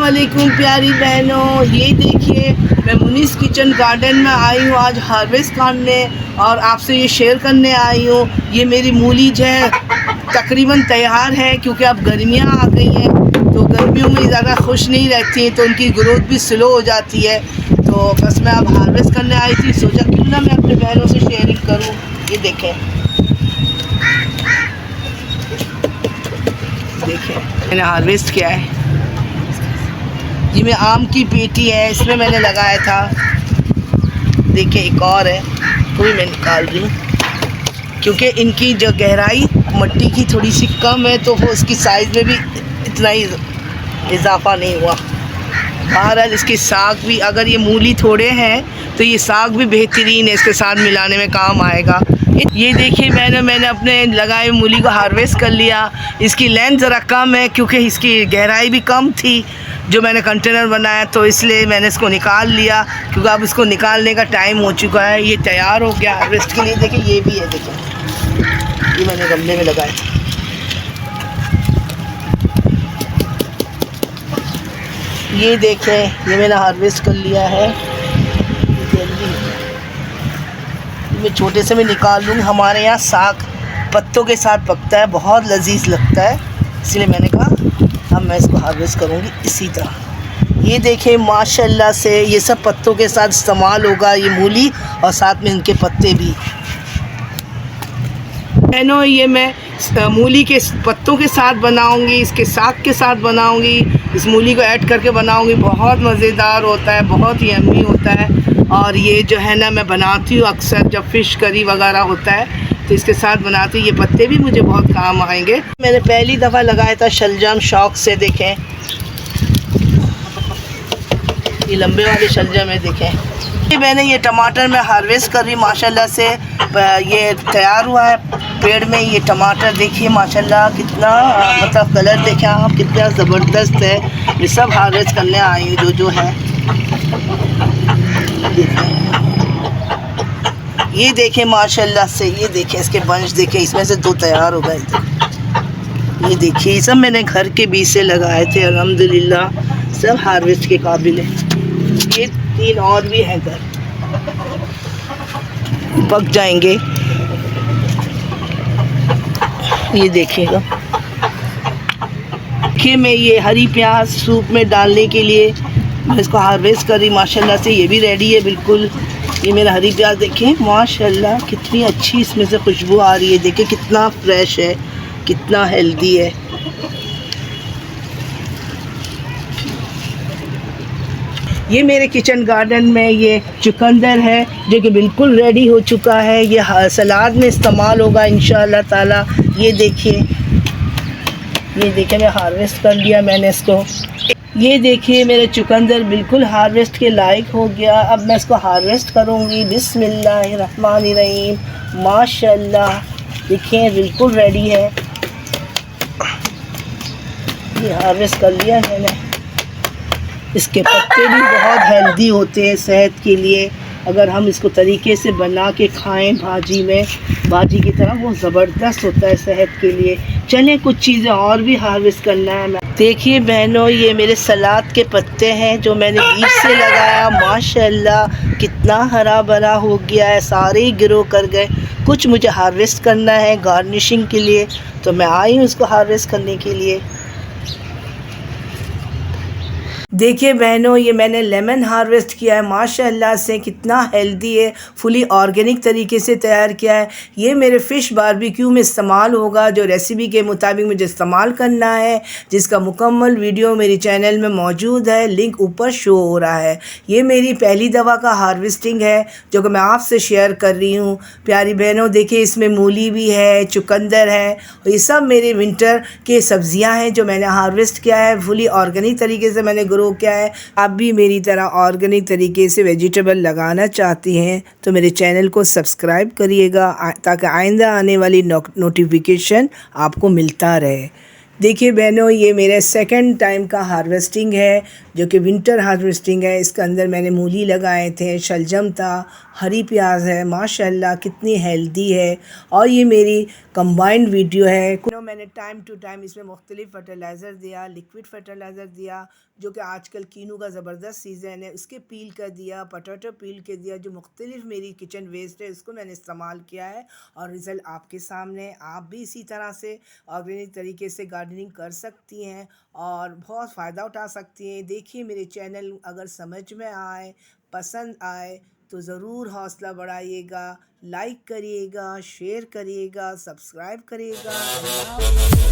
अस्सलाम वालेकुम प्यारी बहनों, ये देखिए मैं मुनीस किचन गार्डन में आई हूँ आज हार्वेस्ट करने और आपसे ये शेयर करने आई हूँ। ये मेरी मूली जो है तकरीबन तैयार है, क्योंकि अब गर्मियाँ आ गई हैं तो गर्मियों में ज़्यादा खुश नहीं रहती हैं तो उनकी ग्रोथ भी स्लो हो जाती है। तो बस मैं अब हार्वेस्ट करने आई थी, सोचा क्यों ना मैं अपने बहनों से शेयरिंग करूँ। ये देखें मैंने हार्वेस्ट किया है। ये में आम की पेटी है, इसमें मैंने लगाया था। देखिए एक और है, वो भी मैं निकाल रही हूँ क्योंकि इनकी जो गहराई मिट्टी की थोड़ी सी कम है तो वो उसकी साइज़ में भी इतना ही इजाफा नहीं हुआ। बहरहाल इसकी साग भी, अगर ये मूली थोड़े हैं तो ये साग भी बेहतरीन है, इसके साथ मिलाने में काम आएगा। ये देखिए मैंने अपने लगाए मूली को हार्वेस्ट कर लिया। इसकी लेंथ ज़रा कम है क्योंकि इसकी गहराई भी कम थी जो मैंने कंटेनर बनाया, तो इसलिए मैंने इसको निकाल लिया क्योंकि अब इसको निकालने का टाइम हो चुका है। ये तैयार हो गया हार्वेस्ट के लिए। देखिए ये भी है, देखिए ये मैंने गमले में लगाया। ये देखें ये मैंने हार्वेस्ट कर लिया है। मैं छोटे से मैं निकाल लूँगी। हमारे यहाँ साग पत्तों के साथ पकता है, बहुत लजीज लगता है, इसलिए मैंने कहा अब मैं इसको हार्वेस्ट करूँगी इसी तरह। ये देखें माशाल्लाह से ये सब पत्तों के साथ इस्तेमाल होगा, ये मूली और साथ में इनके पत्ते भी। बहनों ये मैं मूली के पत्तों के साथ बनाऊंगी, इसके साग के साथ बनाऊंगी, इस मूली को ऐड करके बनाऊंगी। बहुत मज़ेदार होता है, बहुत ही यम्मी होता है। और ये जो है ना मैं बनाती हूँ अक्सर जब फ़िश करी वगैरह होता है तो इसके साथ बनाती हूँ। ये पत्ते भी मुझे बहुत काम आएंगे। मैंने पहली दफ़ा लगाया था शलजम शौक़ से। देखें ये लंबे वाले शलजम है। देखें मैंने ये टमाटर में हार्वेस्ट कर रही माशाल्लाह से। ये तैयार हुआ है पेड़ में ये टमाटर। देखिए माशाल्लाह कितना मतलब कलर देखें आप, कितना ज़बरदस्त है। ये सब हार्वेस्ट करने आई हूँ जो है। ये देखें माशाल्लाह से, ये देखें इसके बंच देखें, इसमें से 2 तैयार हो गए थे। ये देखिए ये सब मैंने घर के बीज से लगाए थे, अल्हम्दुलिल्लाह सब हार्वेस्ट के काबिल है। ये 3 और भी हैं घर, पक जाएंगे। ये देखिएगा। देखिए मैं ये हरी प्याज सूप में डालने के लिए मैं इसको हार्वेस्ट कर रही माशाल्लाह से। ये भी रेडी है बिल्कुल। ये मेरा हरी प्याज देखें माशाल्लाह कितनी अच्छी इसमें से खुशबू आ रही है। देखें कितना फ्रेश है, कितना हेल्दी है। ये मेरे किचन गार्डन में ये चुकंदर है जो कि बिल्कुल रेडी हो चुका है। ये सलाद में इस्तेमाल होगा इंशाअल्लाह ताला। ये देखिए मैं हार्वेस्ट कर लिया मैंने इसको। ये देखिए मेरे चुकंदर बिल्कुल हार्वेस्ट के लायक हो गया। अब मैं इसको हार्वेस्ट करूँगी। बिस्मिल्लाहिर्रहमानिर्रहीम। माशाल्लाह देखिए बिल्कुल रेडी है। ये हार्वेस्ट कर लिया मैंने। इसके पत्ते भी बहुत हेल्दी होते हैं सेहत के लिए। अगर हम इसको तरीके से बना के खाएं भाजी की तरह, वो ज़बरदस्त होता है सेहत के लिए। चलें कुछ चीज़ें और भी हार्वेस्ट करना है। देखिए बहनों ये मेरे सलाद के पत्ते हैं जो मैंने बीज से लगाया। माशाल्लाह कितना हरा भरा हो गया है, सारे ही ग्रो कर गए। कुछ मुझे हार्वेस्ट करना है गार्निशिंग के लिए, तो मैं आई हूँ उसको हार्वेस्ट करने के लिए। देखिए बहनों ये मैंने लेमन हार्वेस्ट किया है माशाल्लाह से, कितना हेल्दी है, फुली ऑर्गेनिक तरीके से तैयार किया है। ये मेरे फ़िश बारबेक्यू में इस्तेमाल होगा, जो रेसिपी के मुताबिक मुझे इस्तेमाल करना है, जिसका मुकम्मल वीडियो मेरी चैनल में मौजूद है, लिंक ऊपर शो हो रहा है। ये मेरी पहली दफ़ा का हार्वेस्टिंग है जो कि मैं आपसे शेयर कर रही हूँ। प्यारी बहनों देखिए इसमें मूली भी है, चुकंदर है, और ये सब मेरे विंटर के सब्ज़ियाँ हैं जो मैंने हार्वेस्ट किया है। फुली ऑर्गेनिक तरीके से मैंने ग्रो क्या है। आप भी मेरी तरह ऑर्गेनिक तरीके से वेजिटेबल लगाना चाहती हैं तो मेरे चैनल को सब्सक्राइब करिएगा ताकि आइंदा आने वाली नोटिफिकेशन आपको मिलता रहे। देखिए बहनों, ये मेरे सेकंड टाइम का हार्वेस्टिंग है, जो कि विंटर हार्वेस्टिंग है। इसके अंदर मैंने मूली लगाए थे, शलजम था, हरी प्याज है। माशाल्लाह कितनी हेल्दी है। और ये मेरी कंबाइंड वीडियो है। मैंने टाइम टू टाइम इसमें मुख्तलिफ फर्टिलाइज़र दिया, लिक्विड फर्टिलाइज़र दिया, जो कि आजकल कीनू का ज़बरदस्त सीज़न है, उसके पील कर दिया, पोटैटो पील कर दिया। जो मुख्तलिफ मेरी किचन वेस्ट है उसको मैंने इस्तेमाल किया है और रिज़ल्ट आपके सामने है। आप भी इसी तरह से ऑर्गेनिक तरीके से गार्डनिंग कर सकती हैं और बहुत फ़ायदा उठा सकती हैं। देखिए मेरे चैनल अगर समझ में आए, पसंद आए तो ज़रूर हौसला बढ़ाइएगा, लाइक करिएगा, शेयर करिएगा, सब्सक्राइब करिएगा। अल्लाह हाफ़िज़।